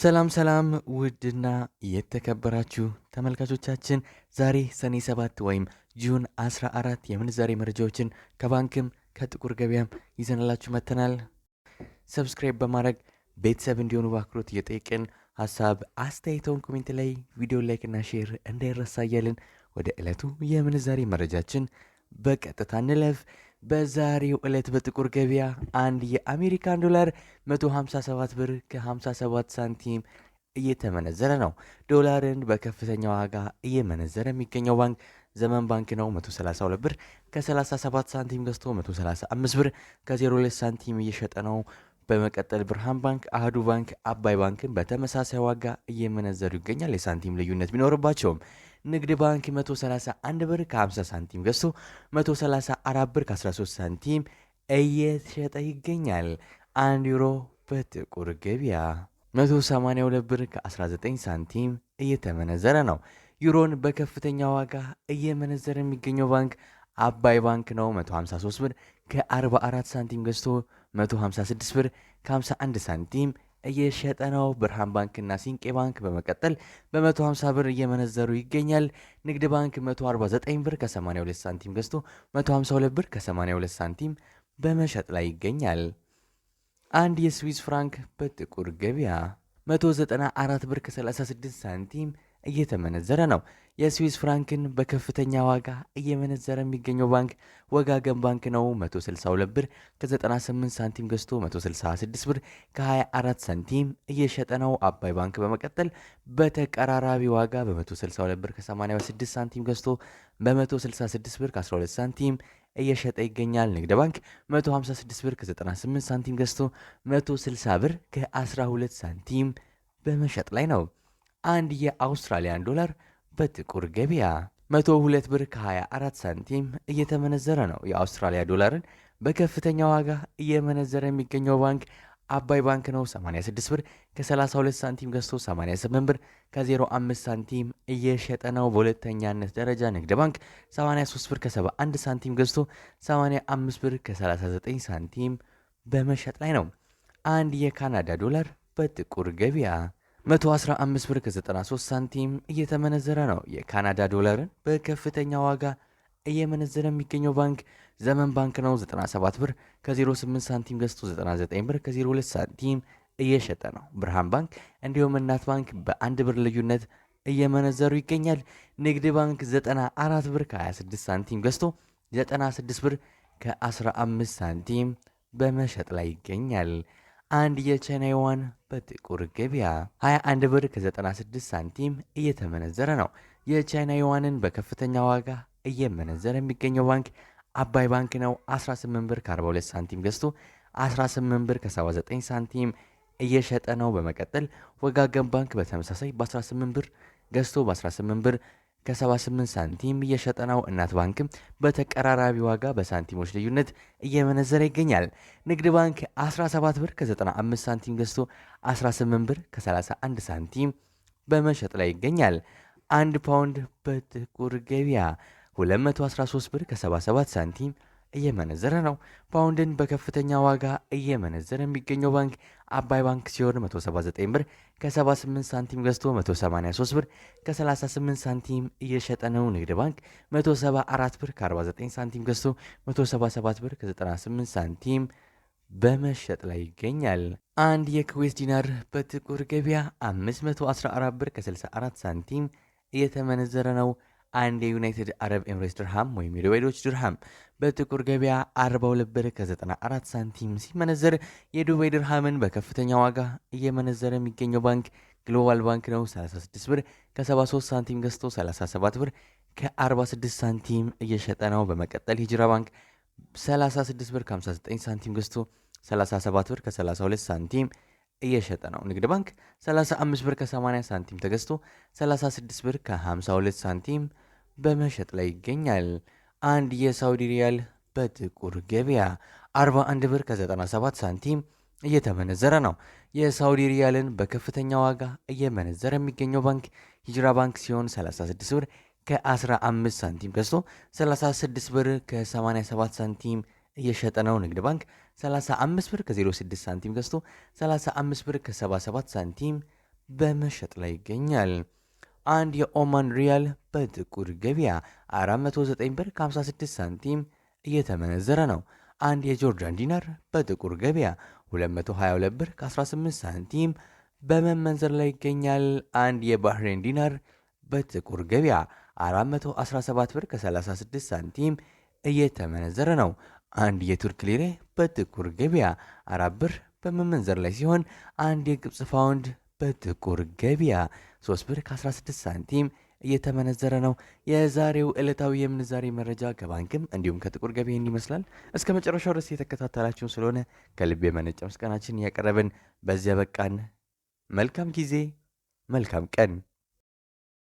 ሰላም ውድና የተከበራችሁ ተመልካቾቻችን ዛሬ ሰኔ 7 ወይም ጁን 14 የምንዛሬ መረጃዎችን ከባንክም ከጥቁር ገበያም ይዘንላችሁ መጥተናል። ሰብስክራይብ በማድረግ ቤተሰብ እንዲሆኑ በአክብሮት እየጠየቅን ሀሳብ አስተያየተውን ኮሜንት ላይ ቪዲዮ ላይክና ሼር እንዳይረሳ እያልን ወደ ዕለቱ የምንዛሬ መረጃችን በቀጥታ እንለፍ። በዛሬው ዕለት በጥቁር ገበያ አንድ የአሜሪካን ዶላር 157 ብር ከ57 ሳንቲም እየተመነዘረ ነው። ዶላርን በከፍተኛ ዋጋ እየመነዘረ የሚገኘው ባንክ ዘመን ባንክ ነው። 132 ብር ከ37 ሳንቲም ገዝቶ 135 ብር ከ02 ሳንቲም እየሸጠ ነው። በመቀጠል ብርሃን ባንክ፣ አህዱ ባንክ፣ አባይ ባንክን በተመሳሳይ ዋጋ እየመነዘሩ ይገኛል። የሳንቲም ልዩነት ቢኖርባቸውም ንግድ ባንክ 131 ብር ከ50 ሳንቲም ገዝቶ 134 ብር ከ13 ሳንቲም እየተሸጠ ይገኛል። 1 ዩሮ በጥቁር ገበያ 182 ብር ከ19 ሳንቲም እየተመነዘረ ነው። ዩሮን በከፍተኛ ዋጋ እየመነዘረ የሚገኘው ባንክ አባይ ባንክ ነው። 153 ብር ከ44 ሳንቲም ገዝቶ 156 ብር ከ51 ሳንቲም እየሸጠ ነው። ብርሃን ባንክና ሲንቄ ባንክ በመቀጠል በ150 ብር እየመነዘሩ ይገኛል። ንግድ ባንክ 149 ብር ከ82 ሳንቲም ገዝቶ 152 ብር ከ82 ሳንቲም በመሸጥ ላይ ይገኛል። አንድ የስዊስ ፍራንክ በጥቁር ገበያ 194 ብር ከ36 ሳንቲም እየተመነዘረ ነው። የስዊስ ፍራንክን በከፍተኛ ዋጋ እየመነዘረ የሚገኘው ባንክ ወጋገን ባንክ ነው። 162 ብር ከ98 ሳንቲም ገዝቶ 166 ብር ከ24 ሳንቲም እየሸጠ ነው። አባይ ባንክ በመቀጠል በተቀራራቢ ዋጋ በ162 ብር ከ86 ሳንቲም ገዝቶ በ166 ብር ከ12 ሳንቲም እየሸጠ ይገኛል። ንግድ ባንክ 156 ብር ከ98 ሳንቲም ገዝቶ 160 ብር ከ12 ሳንቲም በመሸጥ ላይ ነው። አንድ የአውስትራሊያን ዶላር በጥቁር ገበያ 102 ብር ከ24 ሳንቲም እየተመነዘረ ነው። የአውስትራሊያ ዶላርን በከፍተኛ ዋጋ እየመነዘረ የሚገኘው ባንክ አባይ ባንክ ነው። 86 ብር ከ32 ሳንቲም ገዝቶ 88 ብር ከ05 ሳንቲም እየሸጠ ነው። በሁለተኛነት ደረጃ ንግድ ባንክ 83 ብር ከ71 ሳንቲም ገዝቶ 85 ብር ከ39 ሳንቲም በመሸጥ ላይ ነው። አንድ የካናዳ ዶላር በጥቁር ገበያ 115 ብር ከ93 ሳንቲም እየተመነዘረ ነው። የካናዳ ዶላርን በከፍተኛ ዋጋ እየመነዘረ የሚገኘው ባንክ ዘመን ባንክ ነው። 97 ብር ከ08 ሳንቲም ገዝቶ 99 ብር ከ02 ሳንቲም እየሸጠ ነው። ብርሃን ባንክ እንዲሁም እናት ባንክ በአንድ ብር ልዩነት እየመነዘሩ ይገኛል። ንግድ ባንክ 94 ብር ከ26 ሳንቲም ገዝቶ 96 ብር ከ15 ሳንቲም በመሸጥ ላይ ይገኛል። አንድ የቻይና ዩዋን በጥቁር ገበያ 21 ብር ከ96 ሳንቲም እየተመነዘረ ነው። የቻይና ዩዋንን በከፍተኛ ዋጋ እየመነዘረ የሚገኘው ባንክ አባይ ባንክ ነው። 18 ብር ከ42 ሳንቲም ገዝቶ 18 ብር ከ79 ሳንቲም እየሸጠ ነው። በመቀጠል ወጋገን ባንክ በተመሳሳይ በ18 ብር ገዝቶ በ18 ብር ከ78 ሳንቲም እየሸጠ ነው። እናት ባንክም በተቀራራቢ ዋጋ በሳንቲሞች ልዩነት እየመነዘረ ይገኛል። ንግድ ባንክ 17 ብር ከ95 ሳንቲም ገዝቶ 18 ብር ከ31 ሳንቲም በመሸጥ ላይ ይገኛል። አንድ ፓውንድ በጥቁር ገበያ 213 ብር ከ77 ሳንቲም እየመነዘረ ነው። ፓውንድን በከፍተኛ ዋጋ እየመነዘረ የሚገኘው ባንክ አባይ ባንክ ሲሆን 179 ብር ከ78 ሳንቲም ገዝቶ 183 ብር ከ38 ሳንቲም እየሸጠ ነው። ንግድ ባንክ 174 ብር ከ49 ሳንቲም ገዝቶ 177 ብር ከ98 ሳንቲም በመሸጥ ላይ ይገኛል። አንድ የኩዌት ዲናር በጥቁር ገበያ 514 ብር ከ64 ሳንቲም እየተመነዘረ ነው። አንድ የዩናይትድ አረብ ኤምሬትስ ድርሃም ወይም የዱባይዶች ድርሃም በጥቁር ገበያ 42 ብር ከ94 ሳንቲም ሲመነዘር የዱባይ ድርሃምን በከፍተኛ ዋጋ እየመነዘረ የሚገኘው ባንክ ግሎባል ባንክ ነው። 36 ብር ከ73 ሳንቲም ገዝቶ 37 ብር ከ46 ሳንቲም እየሸጠ ነው። በመቀጠል ሂጅራ ባንክ 36 ብር ከ59 ሳንቲም ገዝቶ 37 ብር ከ32 ሳንቲም እየሸጠ ነው። ንግድ ባንክ 35 ብር ከ80 ሳንቲም ተገዝቶ 36 ብር ከ52 ሳንቲም በመሸጥ ላይ ይገኛል። አንድ የሳውዲ ሪያል በጥቁር ገበያ 41 ብር ከ97 ሳንቲም እየተመነዘረ ነው። የሳውዲ ሪያልን በከፍተኛ ዋጋ እየመነዘረ የሚገኘው ባንክ ሂጅራ ባንክ ሲሆን 36 ብር ከ15 ሳንቲም ገዝቶ 36 ብር ከ87 ሳንቲም እየሸጠ ነው። ንግድ ባንክ 35 ብር ከ06 ሳንቲም ገዝቶ 35 ብር ከ77 ሳንቲም በመሸጥ ላይ ይገኛል። አንድ የኦማን ሪያል በጥቁር ገበያ 409 ብር ከ56 ሳንቲም እየተመነዘረ ነው። አንድ የጆርዳን ዲናር በጥቁር ገበያ 222 ብር ከ18 ሳንቲም በመመንዘር ላይ ይገኛል። አንድ የባህሬን ዲናር በጥቁር ገበያ 417 ብር ከ36 ሳንቲም እየተመነዘረ ነው። አንድ የቱርክ ሊሬ በጥቁር ገበያ 4 ብር በመመንዘር ላይ ሲሆን አንድ የግብፅ ፓውንድ በጥቁር ገበያ 3 ብር ከ16 ሳንቲም እየተመነዘረ ነው። የዛሬው ዕለታዊ የምንዛሬ መረጃ ከባንክም እንዲሁም ከጥቁር ገበያ ይመስላል። እስከ መጨረሻው ድረስ የተከታተላችሁን ስለሆነ ከልብ የመነጨ ምስጋናችን እያቀረብን በዚያ በቃን። መልካም ጊዜ፣ መልካም ቀን